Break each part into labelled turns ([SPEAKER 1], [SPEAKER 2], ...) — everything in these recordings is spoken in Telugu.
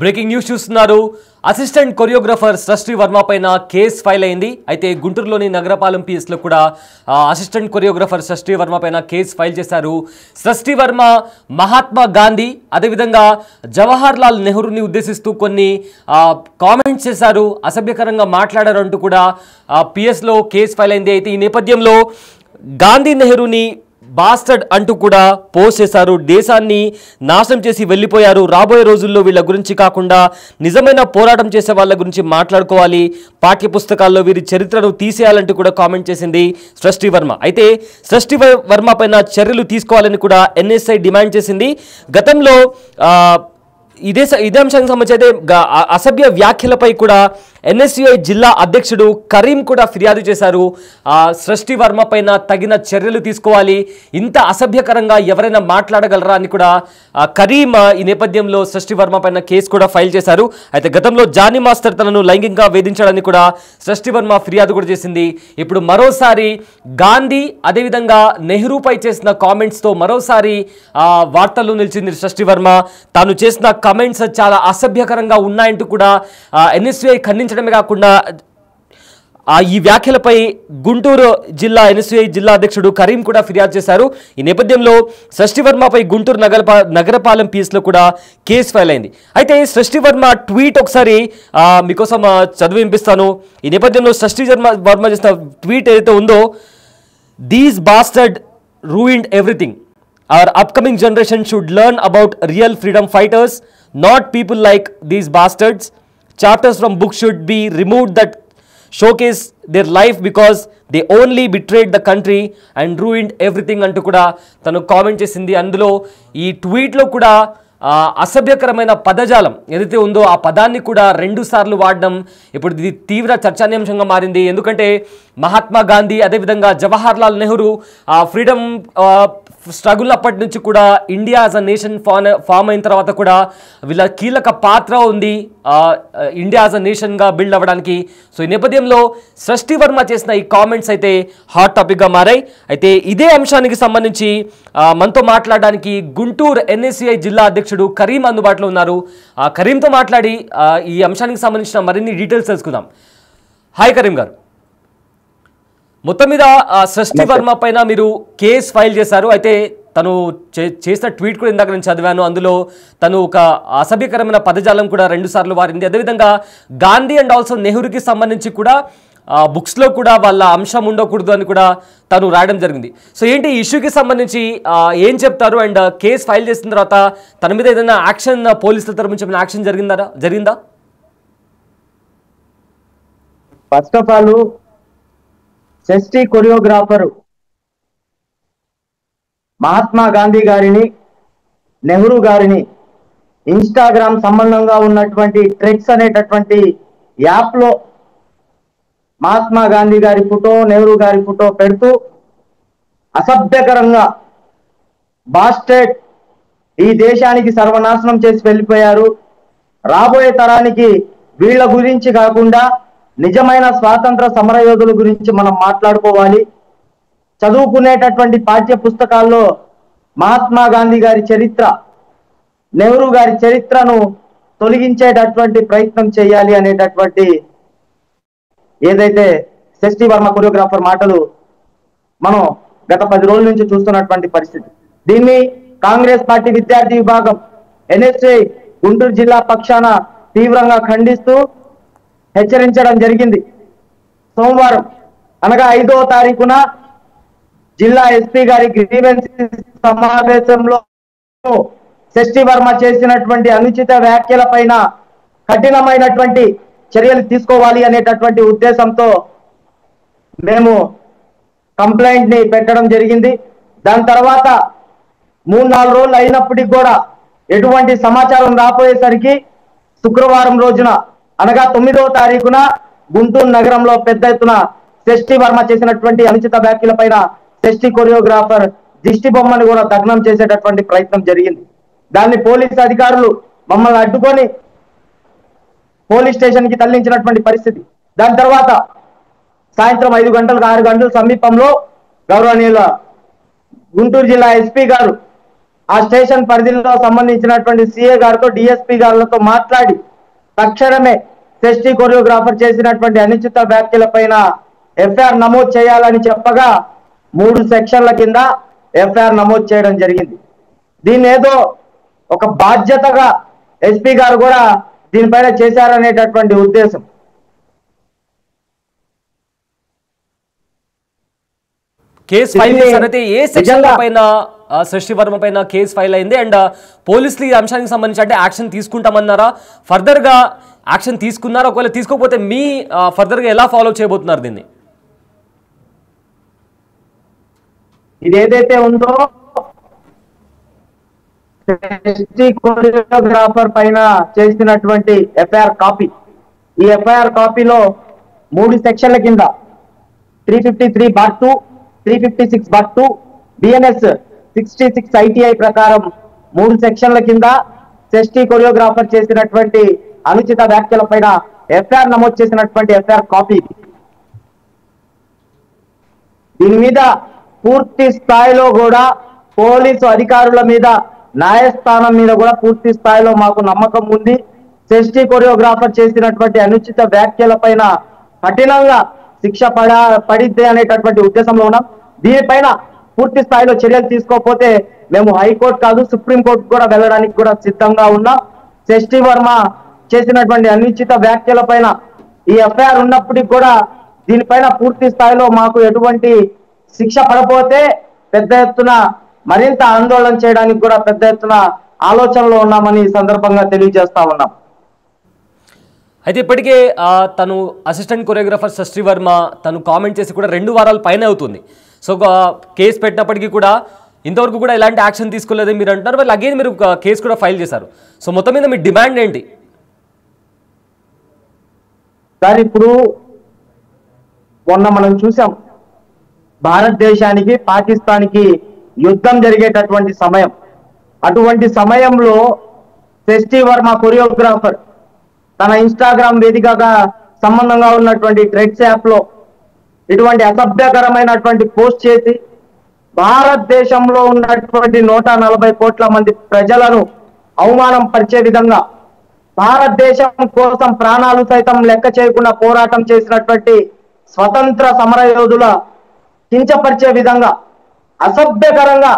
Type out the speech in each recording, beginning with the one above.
[SPEAKER 1] బ్రేకింగ్ న్యూస్ చూస్తున్నారు. అసిస్టెంట్ కొరియోగ్రాఫర్ సృష్టి వర్మ పైన కేసు ఫైల్ అయింది. అయితే గుంటూరులోని నగరపాలెం పిఎస్లో కూడా అసిస్టెంట్ కొరియోగ్రాఫర్ సృష్టి వర్మ పైన కేసు ఫైల్ చేశారు. సృష్టి వర్మ మహాత్మా గాంధీ అదేవిధంగా జవహర్ లాల్ నెహ్రూని ఉద్దేశిస్తూ కొన్ని కామెంట్స్ చేశారు, అసభ్యకరంగా మాట్లాడారు అంటూ కూడా పిఎస్లో కేసు ఫైల్ అయింది. అయితే ఈ నేపథ్యంలో గాంధీ నెహ్రూని బాస్టర్డ్ అంటూ కూడా పోస్ట్ చేశారు. దేశాన్ని నాశనం చేసి వెళ్ళిపోయారు. రాబోయే రోజుల్లో వీళ్ళ గురించి కాకుండా నిజమైన పోరాటం చేసే వాళ్ళ గురించి మాట్లాడుకోవాలి. పాఠ్య పుస్తకాల్లో వీరి చరిత్రను తీసేయాలంటూ కూడా కామెంట్ చేసింది సృష్టి వర్మ. అయితే సృష్టి వర్మ పైన చర్యలు తీసుకోవాలని కూడా ఎన్ఎస్ఐ డిమాండ్ చేసింది. గతంలో ఇదే అంశానికి సంబంధించి అయితే అసభ్య వ్యాఖ్యలపై కూడా ఎన్ఎస్యుఐ జిల్లా అధ్యక్షుడు కరీం కూడా ఫిర్యాదు చేశారు. సృష్టి వర్మ పైన తగిన చర్యలు తీసుకోవాలి, ఇంత అసభ్యకరంగా ఎవరైనా మాట్లాడగలరా అని కూడా కరీం ఈ నేపథ్యంలో సృష్టి వర్మ పైన కేసు కూడా ఫైల్ చేశారు. అయితే గతంలో జానీ మాస్టర్ తనను లైంగికంగా వేధించాడని కూడా సృష్టి వర్మ ఫిర్యాదు కూడా చేసింది. ఇప్పుడు మరోసారి గాంధీ అదేవిధంగా నెహ్రూపై చేసిన కామెంట్స్తో మరోసారి వార్తల్లో నిలిచింది సృష్టి వర్మ. తాను చేసిన కామెంట్స్ చాలా అసభ్యకరంగా ఉన్నాయంటూ కూడా ఎన్ఎస్యుఐ ఖండించడమే కాకుండా ఈ వ్యాఖ్యలపై గుంటూరు జిల్లా ఎన్ఎస్యుఐ జిల్లా అధ్యక్షుడు కరీం కూడా ఫిర్యాదు చేశారు. ఈ నేపథ్యంలో సృష్టి వర్మపై గుంటూరు నగరపాలెం పిఎస్లో కూడా కేసు ఫైల్ అయింది. అయితే సృష్టి వర్మ ట్వీట్ ఒకసారి మీకోసం చదివి వినిపిస్తాను. ఈ నేపథ్యంలో సృష్టి వర్మ చేసిన ట్వీట్ ఏదైతే ఉందో, these bastard ruined everything. Our upcoming generation should learn about real freedom fighters, not people like these bastards. Chapters from books should be removed that showcase their life because they only betrayed the country and ruined everything అంటూ కూడా తను కామెంట్ చేసింది. అందులో ఈ ట్వీట్లో కూడా అసభ్యకరమైన పదజాలం ఏదైతే ఉందో ఆ పదాన్ని కూడా 2 సార్లు వాడడం ఇప్పుడు ఇది తీవ్ర చర్చానీయాంశంగా మారింది. ఎందుకంటే మహాత్మా గాంధీ అదేవిధంగా జవహర్ లాల్ నెహ్రూ ఫ్రీడమ్ స్ట్రగుల్ అప్పటి నుంచి కూడా India as a nation form అయిన తర్వాత కూడా వీళ్ళ కీలక పాత్ర ఉంది ఇండియా యాజ్ అ నేషన్గా బిల్డ్ అవ్వడానికి. సో ఈ నేపథ్యంలో సృష్టి వర్మ చేసిన ఈ కామెంట్స్ అయితే హాట్ టాపిక్గా మారాయి. అయితే ఇదే అంశానికి సంబంధించి మనతో మాట్లాడడానికి గుంటూరు ఎన్ఎస్యుఐ జిల్లా అధ్యక్షుడు కరీం అందుబాటులో ఉన్నారు. కరీంతో మాట్లాడి ఈ అంశానికి సంబంధించిన మరిన్ని డీటెయిల్స్ తెలుసుకుందాం. హాయ్ కరీం గారు. మొత్తం మీద సృష్టి వర్మ పైన మీరు కేసు ఫైల్ చేశారు. అయితే తను చేసిన ట్వీట్ కూడా ఇందాక నేను చదివాను. అందులో తను ఒక అసభ్యకరమైన పదజాలం కూడా 2 సార్లు వారింది. అదేవిధంగా గాంధీ అండ్ ఆల్సో నెహ్రూకి సంబంధించి కూడా బుక్స్లో కూడా వాళ్ళ అంశం ఉండకూడదు అని కూడా తను రాయడం జరిగింది. సో ఏంటి ఈ ఇష్యూకి సంబంధించి ఏం చెప్తారు? అండ్ కేసు ఫైల్ చేసిన తర్వాత తన మీద ఏదైనా యాక్షన్ పోలీసుల తరఫు నుంచి ఏమైనా యాక్షన్ జరిగిందా?
[SPEAKER 2] ఫస్ట్ ఆఫ్ ఆల్ సృష్టి కొరియోగ్రాఫర్ మహాత్మా గాంధీ గారిని నెహ్రూ గారిని ఇన్స్టాగ్రామ్ సంబంధంగా ఉన్నటువంటి ట్రెక్స్ అనేటటువంటి యాప్లో మహాత్మా గాంధీ గారి ఫోటో నెహ్రూ గారి ఫోటో పెడుతూ అసభ్యకరంగా బాస్టర్డ్, ఈ దేశానికి సర్వనాశనం చేసి వెళ్ళిపోయారు, రాబోయే తరానికి వీళ్ళ గురించి కాకుండా నిజమైన స్వాతంత్ర సమరయోధుల గురించి మనం మాట్లాడుకోవాలి. చదువుకునేటటువంటి పాఠ్య పుస్తకాల్లో మహాత్మా గాంధీ గారి చరిత్ర నెహ్రూ గారి చరిత్రను తొలగించేటటువంటి ప్రయత్నం చేయాలి అనేటటువంటి ఏదైతే సృష్టి వర్మ కొరియోగ్రాఫర్ మాటలు మనం గత 10 రోజుల నుంచి చూస్తున్నటువంటి పరిస్థితి. దీన్ని కాంగ్రెస్ పార్టీ విద్యార్థి విభాగం ఎన్ఎస్ఐ గుంటూరు జిల్లా పక్షాన తీవ్రంగా ఖండిస్తూ హెచ్చరించడం జరిగింది. సోమవారం అనగా 5వ తారీఖున జిల్లా ఎస్పీ గారి గ్రీవెన్స్ సమావేశంలో సృష్టి వర్మ చేసినటువంటి అనుచిత వ్యాఖ్యల పైన కఠినమైనటువంటి చర్యలు తీసుకోవాలి అనేటటువంటి ఉద్దేశంతో మేము కంప్లైంట్ ని పెట్టడం జరిగింది. దాని తర్వాత 3-4 రోజులు అయినప్పటికీ కూడా ఎటువంటి సమాచారం రాపోయేసరికి శుక్రవారం రోజున అనగా 9వ తారీఖున గుంటూరు నగరంలో పెద్ద ఎత్తున సృష్టి వర్మ చేసినటువంటి అనుచిత వ్యాఖ్యల పైన సృష్టి కొరియోగ్రాఫర్ దిష్టి బొమ్మని కూడా దగ్నం చేసేటటువంటి ప్రయత్నం జరిగింది. దాన్ని పోలీసు అధికారులు మమ్మల్ని అడ్డుకొని పోలీస్ స్టేషన్ కి తరలించినటువంటి పరిస్థితి. దాని తర్వాత సాయంత్రం 5 గంటలకు 6 గంటల సమీపంలో గౌరవనీయుల గుంటూరు జిల్లా ఎస్పీ గారు ఆ స్టేషన్ పరిధిలో సంబంధించినటువంటి సిఏ గారితో డిఎస్పీ గారితో మాట్లాడి తక్షణమే సెస్టీ కొరియోగ్రాఫర్ చేసినటువంటి అనుచిత వ్యాఖ్యల పైన ఎఫ్ఐఆర్ నమోదు చేయాలని చెప్పగా 3 సెక్షన్ల కింద ఎఫ్ఐఆర్ నమోదు చేయడం జరిగింది. దీన్ని ఏదో ఒక బాధ్యతగా ఎస్పీ గారు కూడా దీనిపైన చేశారనేటటువంటి ఉద్దేశం.
[SPEAKER 1] కేసు ఫైల్ చేశారైతే ఏ సెక్షన్ పైన సృష్టి వర్మ పైన కేసు ఫైల్ అయింది అండ్ పోలీసులు ఈ అంశానికి సంబంధించి అంటే యాక్షన్ తీసుకుంటామన్నారా, ఫర్దర్ గా యాక్షన్ తీసుకున్నారా, ఒకవేళ తీసుకోకపోతే మీ ఫర్దర్ గా ఎలా ఫాలో చేయబోతున్నారు దీన్ని?
[SPEAKER 2] ఇది ఏదైతే ఉందో కొరియోగ్రాఫర్ పైన చేసినటువంటి ఎఫ్ఐఆర్ కాపీ, ఈ ఎఫ్ఐఆర్ కాపీలో 3 సెక్షన్ల కింద 353/2, 356/2, బిఎన్ఎస్ 66 ITI ప్రకారం 3 సెక్షన్ల కింద సెస్టీ కొరియోగ్రాఫర్ చేసినటువంటి అనుచిత వ్యాఖ్యల పైన ఎఫ్ఐఆర్ నమోదు చేసినటువంటి ఎఫ్ఐఆర్ కాపీ. దీని మీద పూర్తి స్థాయిలో కూడా పోలీసు అధికారుల మీద, న్యాయస్థానం మీద కూడా పూర్తి స్థాయిలో మాకు నమ్మకం ఉంది. సెస్టీ కొరియోగ్రాఫర్ చేసినటువంటి అనుచిత వ్యాఖ్యల పైన కఠినంగా శిక్ష పడిద్ది అనేటటువంటి ఉద్దేశంలో ఉన్నాం. దీనిపైన పూర్తి స్థాయిలో చర్యలు తీసుకోకపోతే మేము హైకోర్టు కాదు సుప్రీంకోర్టు కూడా వెళ్ళడానికి కూడా సిద్ధంగా ఉన్నాం. సెస్టీ వర్మ చేసినటువంటి అనుచిత వ్యాఖ్యల పైన ఈ ఎఫ్ఐఆర్ ఉన్నప్పటికీ కూడా దీనిపైన పూర్తి స్థాయిలో మాకు ఎటువంటి శిక్ష పడపోతే పెద్ద ఎత్తున మరింత ఆందోళన చేయడానికి కూడా పెద్ద ఎత్తున ఆలోచనలో ఉన్నామని ఈ సందర్భంగా తెలియజేస్తా ఉన్నాం.
[SPEAKER 1] అయితే ఇప్పటికే తను అసిస్టెంట్ కొరియోగ్రాఫర్ సృష్టి వర్మ తను కామెంట్ చేసి కూడా 2 వారాల పైన అవుతుంది. సో కేసు పెట్టినప్పటికీ కూడా ఇంతవరకు కూడా ఎలాంటి యాక్షన్ తీసుకోలేదని మీరు అంటున్నారు. వాళ్ళు అగైన్ మీరు కేసు కూడా ఫైల్ చేశారు. సో మొత్తం మీద మీ డిమాండ్ ఏంటి
[SPEAKER 2] సార్? ఇప్పుడు మొన్న మనం చూసాం, భారతదేశానికి పాకిస్తాన్కి యుద్ధం జరిగేటటువంటి సమయం. అటువంటి సమయంలో సెస్టీ వర్మ కొరియోగ్రాఫర్ తన ఇన్స్టాగ్రామ్ వేదికగా సంబంధంగా ఉన్నటువంటి ట్రెడ్స్ యాప్ లో ఇటువంటి అసభ్యకరమైనటువంటి పోస్ట్ చేసి భారతదేశంలో ఉన్నటువంటి 140 కోట్ల మంది ప్రజలను అవమానం పరిచే విధంగా, భారతదేశం కోసం ప్రాణాలు సైతం లెక్క చేయకుండా పోరాటం చేసినటువంటి స్వతంత్ర సమర యోధుల కించపరిచే విధంగా అసభ్యకరంగా,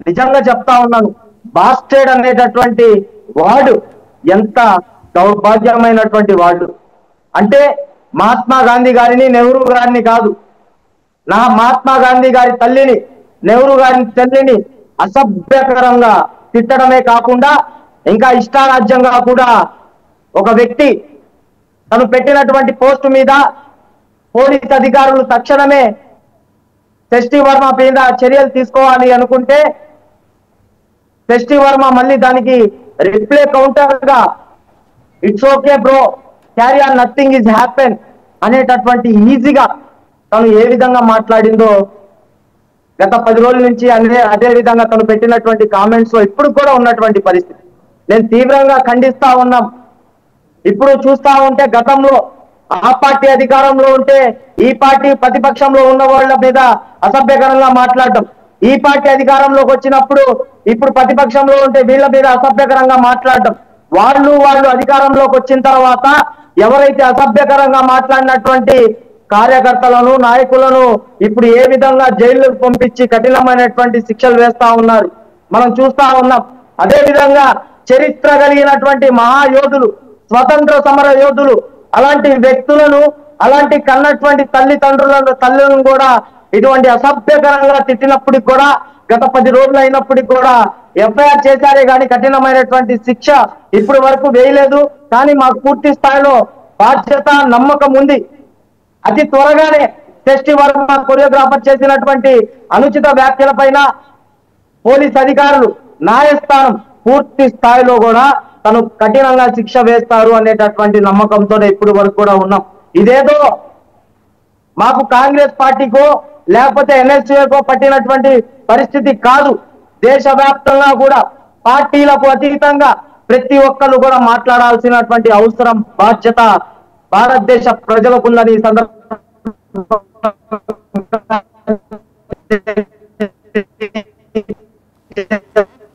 [SPEAKER 2] నిజంగా చెప్తా ఉన్నాను, బాస్టర్డ్ అనేటటువంటి వాడు ఎంత దౌర్భాగ్యమైనటువంటి వాడు అంటే, మహాత్మా గాంధీ గారిని, నెహ్రూ గారిని కాదు, నా మహాత్మా గాంధీ గారి తల్లిని, నెహ్రూ గారి తల్లిని అసభ్యకరంగా తిట్టడమే కాకుండా ఇంకా ఇష్టారాజ్యంగా కూడా ఒక వ్యక్తి తను పెట్టినటువంటి పోస్టు మీద పోలీస్ అధికారులు తక్షణమే సెస్టీ వర్మ మీద చర్యలు తీసుకోవాలి అనుకుంటే సెస్టీ వర్మ మళ్ళీ దానికి రిప్లై కౌంటర్ గా it's okay bro, carry on, nothing is happen అనేటటువంటి ఈజీగా తను ఏ విధంగా మాట్లాడిందో గత 10 రోజుల నుంచి అదే విధంగా తను పెట్టినటువంటి కామెంట్స్ లో ఇప్పుడు కూడా ఉన్నటువంటి పరిస్థితి నేను తీవ్రంగా ఖండిస్తా ఉన్నాం. ఇప్పుడు చూస్తా ఉంటే గతంలో ఆ పార్టీ అధికారంలో ఉంటే ఈ పార్టీ ప్రతిపక్షంలో ఉన్న వాళ్ళ మీద అసభ్యకరంగా మాట్లాడటం, ఈ పార్టీ అధికారంలోకి వచ్చినప్పుడు ఇప్పుడు ప్రతిపక్షంలో ఉంటే వీళ్ళ మీద అసభ్యకరంగా మాట్లాడటం, వాళ్ళు అధికారంలోకి వచ్చిన తర్వాత ఎవరైతే అసభ్యకరంగా మాట్లాడినటువంటి కార్యకర్తలను, నాయకులను ఇప్పుడు ఏ విధంగా జైలుకు పంపించి కఠినమైనటువంటి శిక్షలు వేస్తా ఉన్నారు మనం చూస్తా ఉన్నాం. అదే విధంగా చరిత్ర కలిగినటువంటి మహాయోధులు, స్వతంత్ర సమర యోధులు, అలాంటి వ్యక్తులను, అలాంటి కన్నటువంటి తల్లులను కూడా ఇటువంటి అసభ్యకరంగా తిట్టినప్పటికి కూడా గత 10 రోజులు అయినప్పటికీ కూడా ఎఫ్ఐఆర్ చేశారే కానీ కఠినమైనటువంటి శిక్ష ఇప్పటి వరకు వేయలేదు. కానీ మాకు పూర్తి స్థాయిలో బాధ్యత, నమ్మకం ఉంది. అతి త్వరగానే సెస్టీ వర్మ కొరియోగ్రాఫర్ చేసినటువంటి అనుచిత వ్యాఖ్యల పైన పోలీస్ అధికారులు, న్యాయస్థానం పూర్తి స్థాయిలో కూడా తను కఠినంగా శిక్ష వేస్తారు అనేటటువంటి నమ్మకంతో ఇప్పటి వరకు కూడా ఉన్నాం. ఇదేదో మాకు కాంగ్రెస్ పార్టీకో లేకపోతే ఎన్ఎస్యూకో పట్టినటువంటి పరిస్థితి కాదు. దేశవ్యాప్తంగా కూడా పార్టీలకు అతీతంగా ప్రతి ఒక్కరు కూడా మాట్లాడాల్సినటువంటి అవసరం, బాధ్యత భారతదేశ ప్రజలకు ఉందని ఈ సందర్భంగా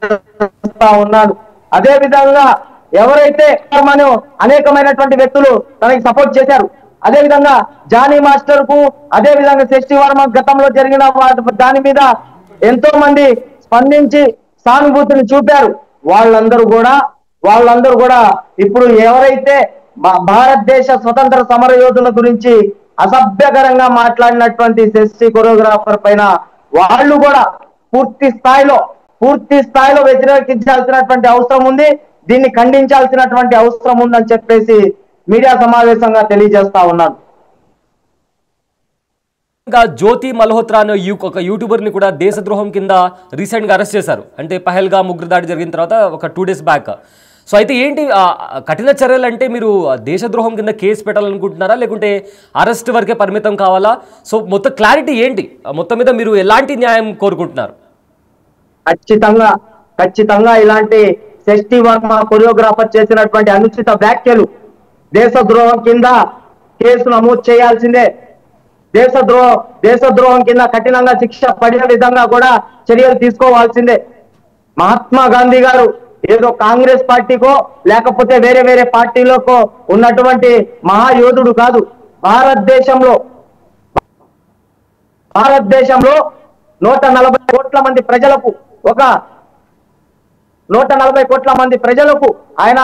[SPEAKER 2] తెలియజేస్తా ఉన్నాను. అదే విధంగా ఎవరైతే మనం అనేకమైనటువంటి వ్యక్తులు తనకి సపోర్ట్ చేశారు, అదే విధంగా జానీ మాస్టర్ కు, అదే విధంగా శశి వర్మ గతంలో జరిగిన దాని మీద ఎంతో మంది స్పందించి సానుభూతిని చూపారు. వాళ్ళందరూ కూడా ఇప్పుడు ఎవరైతే భారతదేశ స్వతంత్ర సమర యోధుల గురించి అసభ్యకరంగా మాట్లాడినటువంటి శశి కొరియోగ్రాఫర్ పైన వాళ్ళు కూడా పూర్తి స్థాయిలో వ్యతిరేకించాల్సినటువంటి అవసరం ఉంది, దీన్ని ఖండించాల్సినటువంటి అవసరం ఉందని చెప్పేసి మీడియా సమావేశంగా తెలియజేస్తా ఉన్నాను.
[SPEAKER 1] ఇంకా జ్యోతి మల్హోత్రా అనే ఒక యూట్యూబర్ని కూడా దేశద్రోహం కింద రీసెంట్గా అరెస్ట్ చేశారు. అంటే పహల్గా ముగ్గురు దాడి జరిగిన తర్వాత ఒక 2 days బ్యాక్. సో అయితే ఏంటి కఠిన చర్యలు అంటే మీరు దేశద్రోహం కింద కేసు పెట్టాలనుకుంటున్నారా, లేకుంటే అరెస్ట్ వరకే పరిమితం కావాలా? సో మొత్తం క్లారిటీ ఏంటి, మొత్తం మీద మీరు ఎలాంటి న్యాయం కోరుకుంటున్నారు?
[SPEAKER 2] ఖచ్చితంగా ఇలాంటి శశి వర్మ కొరియోగ్రాఫర్ చేసినటువంటి అనుచిత వ్యాఖ్యలు దేశద్రోహం కింద కేసు నమోదు చేయాల్సిందే. దేశద్రోహం కింద కఠినంగా శిక్ష పడిన విధంగా కూడా చర్యలు తీసుకోవాల్సిందే. మహాత్మా గాంధీ గారు ఏదో కాంగ్రెస్ పార్టీకో లేకపోతే వేరే పార్టీలకో ఉన్నటువంటి మహాయోధుడు కాదు. భారతదేశంలో 140 కోట్ల మంది ప్రజలకు 140 కోట్ల మంది ప్రజలకు ఆయన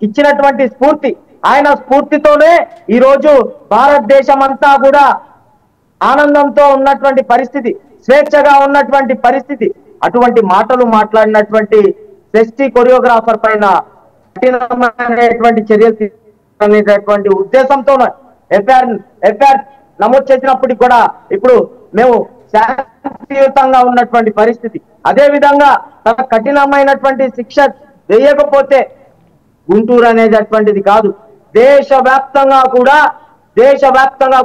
[SPEAKER 2] ఇచ్చినటువంటి ఆయన స్ఫూర్తితోనే ఈరోజు భారతదేశం అంతా కూడా ఆనందంతో ఉన్నటువంటి పరిస్థితి, స్వేచ్ఛగా ఉన్నటువంటి పరిస్థితి. అటువంటి మాటలు మాట్లాడినటువంటి శశి కొరియోగ్రాఫర్ పైన కఠినమైనటువంటి చర్యలు తీసుకునేటటువంటి ఉద్దేశంతో ఎఫ్ఐఆర్ నమోదు చేసినప్పటికీ కూడా ఇప్పుడు మేము శాంతియుతంగా ఉన్నటువంటి పరిస్థితి. అదే విధంగా తన కఠినమైనటువంటి శిక్ష వేయకపోతే గుంటూరు అనేటటువంటిది కాదు, దేశవ్యాప్తంగా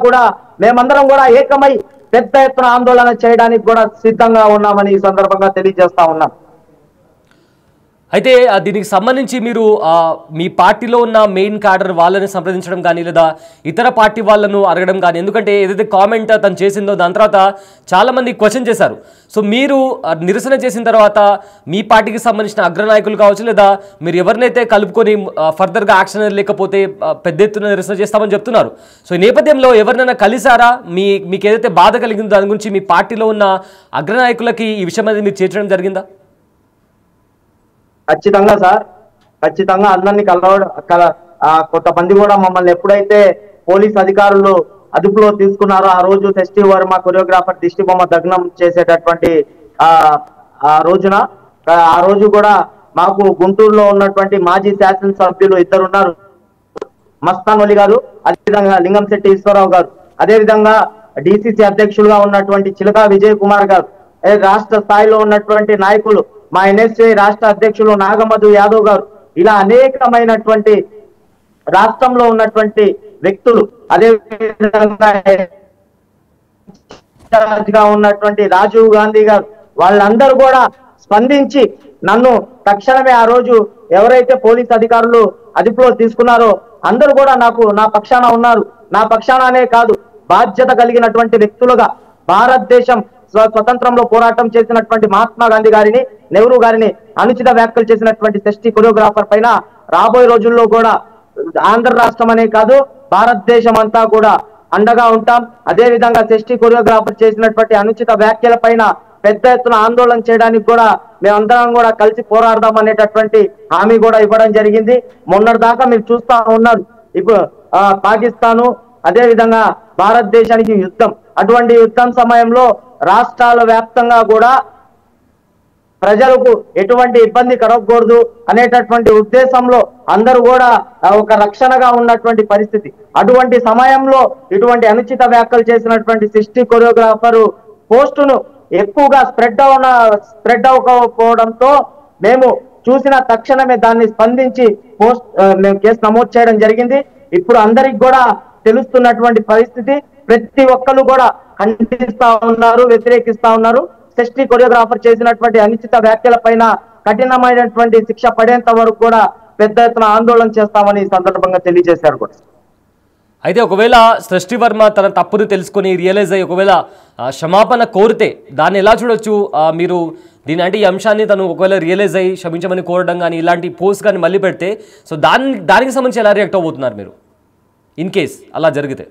[SPEAKER 2] కూడా మేమందరం కూడా ఏకమై పెద్ద ఎత్తున ఆందోళన చేయడానికి కూడా సిద్ధంగా ఉన్నామని ఈ సందర్భంగా తెలియజేస్తా ఉన్నాం.
[SPEAKER 1] అయితే దీనికి సంబంధించి మీరు మీ పార్టీలో ఉన్న మెయిన్ క్యాడర్ వాళ్ళని సంప్రదించడం కానీ లేదా ఇతర పార్టీ వాళ్ళను అడగడం కానీ, ఎందుకంటే ఏదైతే కామెంట్ తను చేసిందో దాని తర్వాత చాలామంది క్వశ్చన్ చేశారు. సో మీరు నిరసన చేసిన తర్వాత మీ పార్టీకి సంబంధించిన అగ్రనాయకులు కావచ్చు లేదా మీరు ఎవరినైతే కలుపుకొని ఫర్దర్గా యాక్షన్ లేకపోతే పెద్ద ఎత్తున నిరసన చేస్తామని చెప్తున్నారు. సో ఈ నేపథ్యంలో ఎవరినైనా కలిసారా, మీకు ఏదైతే బాధ కలిగిందో దాని గురించి మీ పార్టీలో ఉన్న అగ్రనాయకులకి ఈ విషయం అనేది మీరు చేర్చడం జరిగిందా?
[SPEAKER 2] ఖచ్చితంగా సార్, ఖచ్చితంగా అందరినీ కొంతమంది కూడా మమ్మల్ని ఎప్పుడైతే పోలీస్ అధికారులు అదుపులో తీసుకున్నారో ఆ రోజు శశి వర్మ కొరియోగ్రాఫర్ దిష్టి బొమ్మ దగ్నం చేసేటటువంటి ఆ రోజు కూడా మాకు గుంటూరులో ఉన్నటువంటి మాజీ శాసనసభ్యులు 2 ఉన్నారు, మస్తాన్ వలి గారు, అదేవిధంగా లింగంశెట్టి ఈశ్వరరావు గారు, అదేవిధంగా డిసిసి అధ్యక్షులుగా ఉన్నటువంటి చిలకా విజయ్ కుమార్ గారు, రాష్ట్ర స్థాయిలో ఉన్నటువంటి నాయకులు మా ఎన్ఎస్ఏ రాష్ట్ర అధ్యక్షులు నాగమధు యాదవ్ గారు, ఇలా అనేకమైనటువంటి రాష్ట్రంలో ఉన్నటువంటి వ్యక్తులు, అదే విధంగా ఉన్నటువంటి రాజీవ్ గాంధీ గారు, వాళ్ళందరూ కూడా స్పందించి నన్ను తక్షణమే ఆ రోజు ఎవరైతే పోలీస్ అధికారులు అదుపులో తీసుకున్నారో అందరూ కూడా నా పక్షాన ఉన్నారు. నా పక్షాననే కాదు, బాధ్యత కలిగినటువంటి వ్యక్తులుగా భారతదేశం స్వతంత్రంలో పోరాటం చేసినటువంటి మహాత్మా గాంధీ గారిని, నెహ్రూ గారిని అనుచిత వ్యాఖ్యలు చేసినటువంటి శశి కొరియోగ్రాఫర్ పైన రాబోయే రోజుల్లో కూడా ఆంధ్ర రాష్ట్రం అనే కాదు భారతదేశం అంతా కూడా అండగా ఉంటాం. అదే విధంగా శశి కొరియోగ్రాఫర్ చేసినటువంటి అనుచిత వ్యాఖ్యల పైన పెద్ద ఎత్తున ఆందోళన చేయడానికి కూడా మేమందరం కూడా కలిసి పోరాడదాం అనేటటువంటి హామీ కూడా ఇవ్వడం జరిగింది. మొన్నటి దాకా మీరు చూస్తా ఉన్నారు, ఇప్పుడు పాకిస్తాను అదే విధంగా భారతదేశానికి యుద్ధం, అటువంటి యుద్ధం సమయంలో రాష్ట్రాల వ్యాప్తంగా కూడా ప్రజలకు ఎటువంటి ఇబ్బంది కలగకూడదు అనేటటువంటి ఉద్దేశంలో అందరూ కూడా ఒక రక్షణగా ఉన్నటువంటి పరిస్థితి. అటువంటి సమయంలో ఇటువంటి అనుచిత వ్యాఖ్యలు చేసినటువంటి శశి కొరియోగ్రాఫర్ పోస్టును ఎక్కువగా స్ప్రెడ్ అవ్వకపోవడంతో మేము చూసిన తక్షణమే దాన్ని స్పందించి మేము కేసు నమోదు చేయడం జరిగింది. ఇప్పుడు అందరికి కూడా తెలుస్తున్నటువంటి పరిస్థితి, ప్రతి ఒక్కరు కూడా ఖండిస్తా ఉన్నారు, వ్యతిరేకిస్తా ఉన్నారు. శశి కొరియోగ్రాఫర్ చేసినటువంటి అనుచిత వ్యాఖ్యల పైన కఠినమైనటువంటి శిక్ష పడేంత వరకు కూడా పెద్ద ఎత్తున ఆందోళన చేస్తామని ఈ సందర్భంగా తెలియజేశారు కూడా.
[SPEAKER 1] అయితే ఒకవేళ సృష్టి వర్మ తన తప్పును తెలుసుకొని రియలైజ్ అయ్యి ఒకవేళ క్షమాపణ కోరితే దాన్ని ఎలా చూడొచ్చు? మీరు దీని అంటే ఈ అంశాన్ని తను ఒకవేళ రియలైజ్ అయ్యి క్షమించమని కోరడం కానీ ఇలాంటి పోస్ట్ కానీ మళ్ళీ పెడితే సో దానికి సంబంధించి ఎలా రియాక్ట్ అవ్వబోతున్నారు మీరు ఇన్ కేస్ అలా జరిగితే?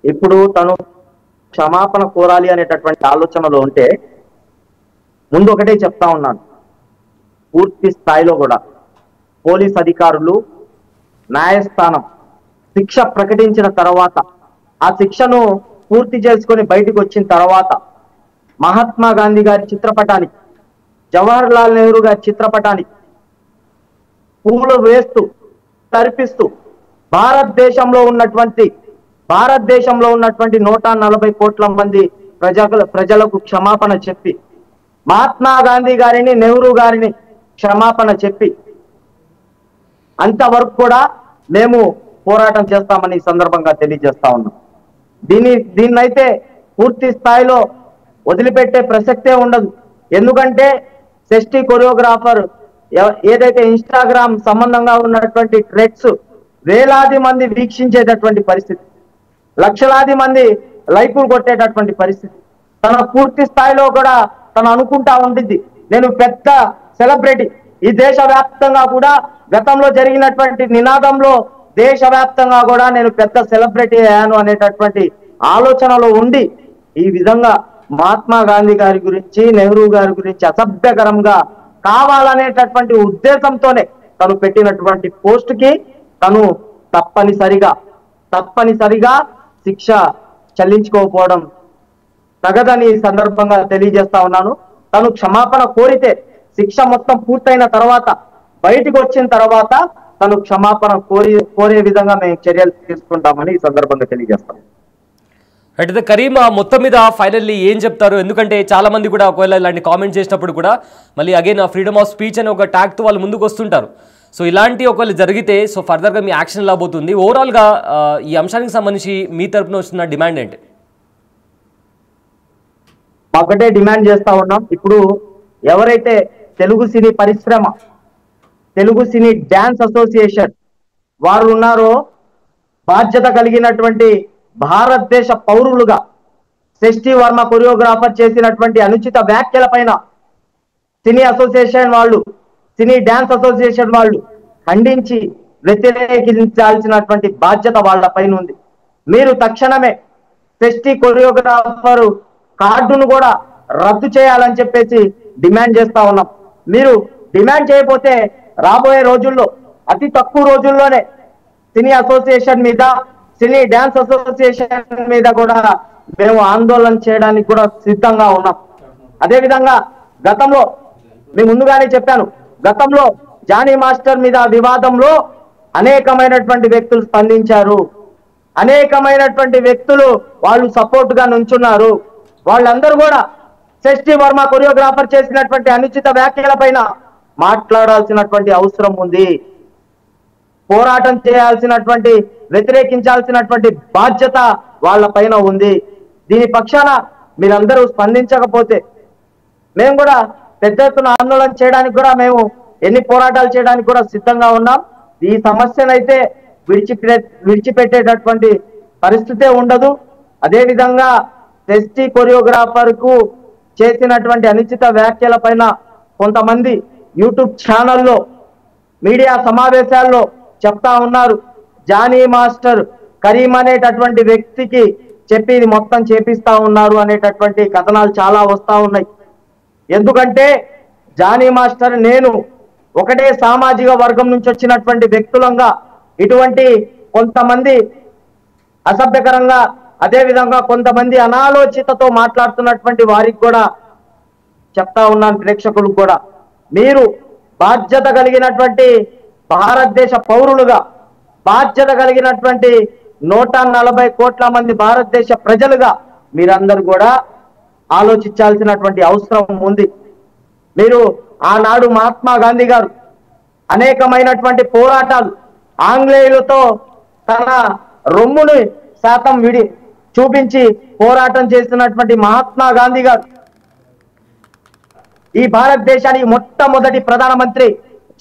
[SPEAKER 2] ఇప్పుడు తను క్షమాపణ కోరాలి అనేటటువంటి ఆలోచనలో ఉంటే ముందు ఒకటే చెప్తా ఉన్నాను, పూర్తి స్థాయిలో కూడా పోలీస్ అధికారులు న్యాయస్థానం శిక్ష ప్రకటించిన తర్వాత ఆ శిక్షను పూర్తి చేసుకొని బయటకు వచ్చిన తర్వాత మహాత్మా గాంధీ గారి చిత్రపటానికి, జవహర్ లాల్ నెహ్రూ గారి చిత్రపటానికి పూలు వేస్తూ తర్పిస్తూ భారతదేశంలో ఉన్నటువంటి 140 కోట్ల మంది ప్రజలకు క్షమాపణ చెప్పి, మహాత్మా గాంధీ గారిని నెహ్రూ గారిని క్షమాపణ చెప్పి అంతవరకు కూడా మేము పోరాటం చేస్తామని ఈ సందర్భంగా తెలియజేస్తా ఉన్నాం. దీన్నైతే పూర్తి స్థాయిలో వదిలిపెట్టే ప్రసక్తే ఉండదు. ఎందుకంటే షష్ఠి కొరియోగ్రాఫర్ ఏదైతే ఇన్స్టాగ్రామ్ సంబంధంగా ఉన్నటువంటి ట్రెక్స్ వేలాది మంది వీక్షించేటటువంటి పరిస్థితి, లక్షలాది మంది లైకులు కొట్టేటటువంటి పరిస్థితి, తన పూర్తి స్థాయిలో కూడా తను అనుకుంటా ఉంటుంది నేను పెద్ద సెలబ్రిటీ, ఈ దేశవ్యాప్తంగా కూడా గతంలో జరిగినటువంటి నినాదంలో దేశవ్యాప్తంగా కూడా నేను పెద్ద సెలబ్రిటీ అయ్యాను అనేటటువంటి ఆలోచనలో ఉండి ఈ విధంగా మహాత్మా గాంధీ గారి గురించి నెహ్రూ గారి గురించి అసభ్యకరంగా కావాలనేటటువంటి ఉద్దేశంతోనే తను పెట్టినటువంటి పోస్ట్ కి తను తప్పనిసరిగా శిక్ష చెల్లించుకోకపోవడం తగదని ఈ సందర్భంగా తెలియజేస్తా ఉన్నాను. తను క్షమాపణ కోరితే శిక్ష మొత్తం పూర్తయిన తర్వాత బయటికి వచ్చిన తర్వాత తను క్షమాపణ కోరే విధంగా మేము చర్యలు తీసుకుంటామని ఈ సందర్భంగా తెలియజేస్తాం.
[SPEAKER 1] అయితే కరీం మొత్తం మీద ఫైనల్లీ ఏం చెప్తారు? ఎందుకంటే చాలా మంది కూడా ఒకవేళ ఇలాంటి కామెంట్ చేసినప్పుడు కూడా మళ్ళీ అగైన్ ఫ్రీడమ్ ఆఫ్ స్పీచ్ అనే ఒక ట్యాగ్తో వాళ్ళు ముందుకు వస్తుంటారు. సో ఇలాంటి ఒకవేళ జరిగితే సో ఫర్దర్గా మీ యాక్షన్ ఎలా పోతుంది? ఓవరాల్గా ఈ అంశానికి సంబంధించి మీ తరపున వస్తున్న డిమాండ్ ఏంటి?
[SPEAKER 2] ఒకటే డిమాండ్ చేస్తా ఉన్నాం. ఇప్పుడు ఎవరైతే తెలుగు సినీ పరిశ్రమ, తెలుగు సినీ డాన్స్ అసోసియేషన్ వారు ఉన్నారో బాధ్యత కలిగినటువంటి భారతదేశ పౌరులుగా షష్ఠి వర్మ కొరియోగ్రాఫర్ చేసినటువంటి అనుచిత వ్యాఖ్యల పైన సినీ అసోసియేషన్ వాళ్ళు, సినీ డాన్స్ అసోసియేషన్ వాళ్ళు ఖండించి వ్యతిరేకించాల్సినటువంటి బాధ్యత వాళ్ళ పైన ఉంది. మీరు తక్షణమే షష్ఠి కొరియోగ్రాఫర్ కార్డును కూడా రద్దు చేయాలని చెప్పేసి డిమాండ్ చేస్తా ఉన్నాం. మీరు డిమాండ్ చేయకపోతే రాబోయే రోజుల్లో అతి తక్కువ రోజుల్లోనే సినీ అసోసియేషన్ మీద, సినీ డాన్స్ అసోసియేషన్ మీద కూడా మేము ఆందోళన చేయడానికి కూడా సిద్ధంగా ఉన్నాం. అదేవిధంగా గతంలో మేము ముందుగానే చెప్పాను, గతంలో జానీ మాస్టర్ మీద వివాదంలో అనేకమైనటువంటి వ్యక్తులు స్పందించారు, అనేకమైనటువంటి వ్యక్తులు వాళ్ళు సపోర్ట్ గా నుంచున్నారు. వాళ్ళందరూ కూడా షష్ఠి వర్మ కొరియోగ్రాఫర్ చేసినటువంటి అనుచిత వ్యాఖ్యల పైన మాట్లాడాల్సినటువంటి అవసరం ఉంది. పోరాటం చేయాల్సినటువంటి, వ్యతిరేకించాల్సినటువంటి బాధ్యత వాళ్ళ పైన ఉంది. దీని పక్షాన మీరందరూ స్పందించకపోతే మేము కూడా పెద్ద ఎత్తున ఆందోళన చేయడానికి కూడా మేము ఎన్ని పోరాటాలు చేయడానికి కూడా సిద్ధంగా ఉన్నాం. ఈ సమస్యనైతే విడిచిపెట్టేటటువంటి పరిస్థితే ఉండదు. అదేవిధంగా షష్ఠి కొరియోగ్రాఫర్ కు చేసినటువంటి అనుచిత వ్యాఖ్యల పైన కొంతమంది యూట్యూబ్ ఛానల్లో, మీడియా సమావేశాల్లో చెప్తా ఉన్నారు, జానీ మాస్టర్ కరీం అనేటటువంటి వ్యక్తికి చెప్పి ఇది మొత్తం చేపిస్తా ఉన్నారు అనేటటువంటి కథనాలు చాలా వస్తా ఉన్నాయి. ఎందుకంటే జానీ మాస్టర్ నేను ఒకటే సామాజిక వర్గం నుంచి వచ్చినటువంటి వ్యక్తులంగా ఇటువంటి కొంతమంది అసభ్యకరంగా, అదేవిధంగా కొంతమంది అనాలోచితతో మాట్లాడుతున్నటువంటి వారికి కూడా చెప్తా ఉన్నాను, ప్రేక్షకులకు కూడా, మీరు బాధ్యత కలిగినటువంటి భారతదేశ పౌరులుగా, బాధ్యత కలిగినటువంటి 140 కోట్ల మంది భారతదేశ ప్రజలుగా మీరందరూ కూడా ఆలోచించాల్సినటువంటి అవసరం ఉంది. మీరు ఆనాడు మహాత్మా గాంధీ గారు అనేకమైనటువంటి పోరాటాలు, ఆంగ్లేయులతో తన రొమ్ముని శాతం చూపించి పోరాటం చేసినటువంటి మహాత్మా గాంధీ గారు, ఈ భారతదేశానికి మొట్టమొదటి ప్రధానమంత్రి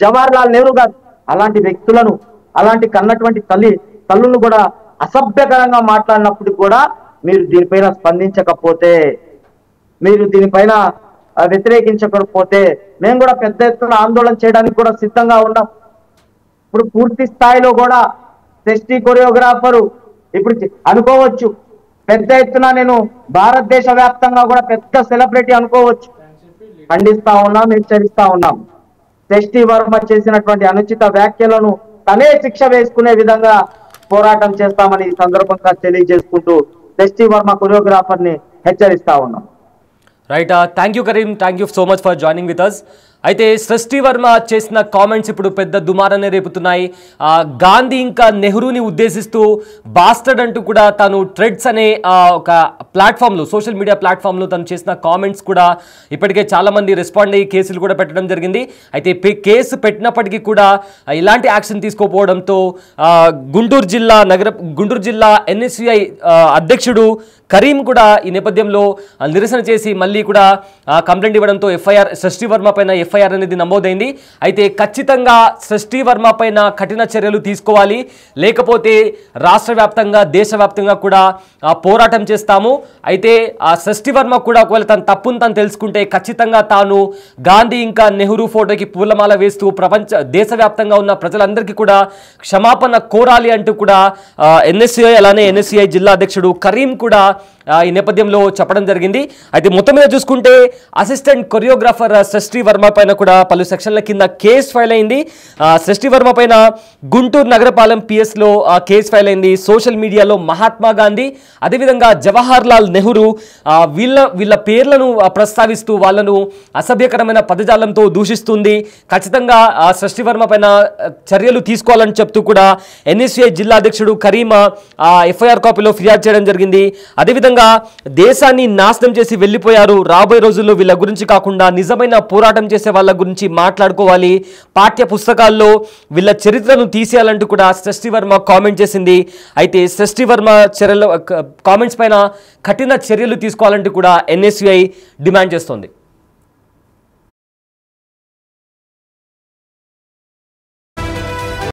[SPEAKER 2] జవహర్ లాల్ నెహ్రూ గారు అలాంటి వ్యక్తులను, అలాంటి కన్నటువంటి తల్లి తల్లులను కూడా అసభ్యకరంగా మాట్లాడినప్పుడు కూడా మీరు దీనిపైన స్పందించకపోతే, మీరు దీనిపైన వ్యతిరేకించకపోతే మేము కూడా పెద్ద ఎత్తున ఆందోళన చేయడానికి కూడా సిద్ధంగా ఉన్నాం. ఇప్పుడు పూర్తి స్థాయిలో కూడా ఎస్టీ కొరియోగ్రాఫరు ఇప్పుడు అనుకోవచ్చు, పెద్ద ఎత్తున నేను భారతదేశ వ్యాప్తంగా కూడా పెద్ద సెలబ్రిటీ అనుకోవచ్చు. ఖండిస్తా ఉన్నాం, హెచ్చరిస్తా ఉన్నాం. ఎస్టీ వర్మ చేసినటువంటి అనుచిత వ్యాఖ్యలను తనే శిక్ష వేసుకునే విధంగా పోరాటం చేస్తామని ఈ సందర్భంగా తెలియజేసుకుంటూ ఎస్టీ వర్మ కొరియోగ్రాఫర్ ని హెచ్చరిస్తా ఉన్నాం.
[SPEAKER 1] Right, thank you Karim, thank you so much for joining with us. అయితే సృష్టి వర్మ చేసిన కామెంట్స్ ఇప్పుడు పెద్ద దుమారాన్ని రేపుతున్నాయి. గాంధీ ఇంకా నెహ్రూని ఉద్దేశిస్తూ బాస్టర్డ్ అంటూ కూడా తను ట్రెడ్స్ అనే ఒక ప్లాట్ఫామ్లో, సోషల్ మీడియా ప్లాట్ఫామ్లో తను చేసిన కామెంట్స్ కూడా ఇప్పటికే చాలామంది రెస్పాండ్ అయ్యి కేసులు కూడా పెట్టడం జరిగింది. అయితే కేసు పెట్టినప్పటికీ కూడా ఇలాంటి యాక్షన్ తీసుకోకపోవడంతో గుంటూరు జిల్లా ఎన్ఎస్యుఐ అధ్యక్షుడు కరీం కూడా ఈ నేపథ్యంలో నిరసన చేసి మళ్ళీ కూడా కంప్లైంట్ ఇవ్వడంతో సృష్టి వర్మ పైన ఎఫ్ఐఆర్ అనేది నమోదైంది. అయితే ఖచ్చితంగా సృష్టి వర్మ పైన కఠిన చర్యలు తీసుకోవాలి, లేకపోతే రాష్ట్ర వ్యాప్తంగా దేశవ్యాప్తంగా కూడా పోరాటం చేస్తాము. అయితే ఆ సృష్టి వర్మ కూడా ఒకవేళ తన తప్పును తను తెలుసుకుంటే ఖచ్చితంగా తాను గాంధీ ఇంకా నెహ్రూ ఫోటోకి పూలమాల వేస్తూ దేశవ్యాప్తంగా ఉన్న ప్రజలందరికీ కూడా క్షమాపణ కోరాలి అంటూ కూడా ఎన్ఎస్యుఐ అలానే ఎన్ఎస్యుఐ జిల్లా అధ్యక్షుడు కరీం కూడా ఈ నేపథ్యంలో చెప్పడం జరిగింది. అయితే మొత్తం మీద చూసుకుంటే అసిస్టెంట్ కొరియోగ్రాఫర్ సృష్టి వర్మ పైన కూడా పలు సెక్షన్ల కింద కేసు ఫైల్ అయింది. సృష్టి వర్మ పైన గుంటూరు నగరపాలెం పిఎస్లో కేసు ఫైల్ అయింది. సోషల్ మీడియాలో మహాత్మా గాంధీ, అదేవిధంగా జవహర్ లాల్ నెహ్రూ వీళ్ళ పేర్లను ప్రస్తావిస్తూ వాళ్ళను అసభ్యకరమైన పదజాలంతో దూషిస్తుంది. ఖచ్చితంగా సృష్టి వర్మ పైన చర్యలు తీసుకోవాలని చెప్తూ కూడా ఎన్ఎస్యుఐ జిల్లా అధ్యక్షుడు కరీం ఎఫ్ఐఆర్ కాపీలో ఫిర్యాదు చేయడం జరిగింది. అదేవిధంగా దేశాన్ని నాశనం చేసి వెళ్ళిపోయారు, రాబోయే రోజుల్లో వీళ్ళ గురించి కాకుండా నిజమైన పోరాటం చేసే వాళ్ళ గురించి మాట్లాడుకోవాలి, పాఠ్య పుస్తకాల్లో వీళ్ళ చరిత్రను తీసేయాలంటూ కూడా సృష్టి వర్మ కామెంట్ చేసింది. అయితే సృష్టి వర్మ కామెంట్స్ పైన కఠిన చర్యలు తీసుకోవాలంటూ కూడా ఎన్ఎస్యుఐ డిమాండ్ చేస్తోంది.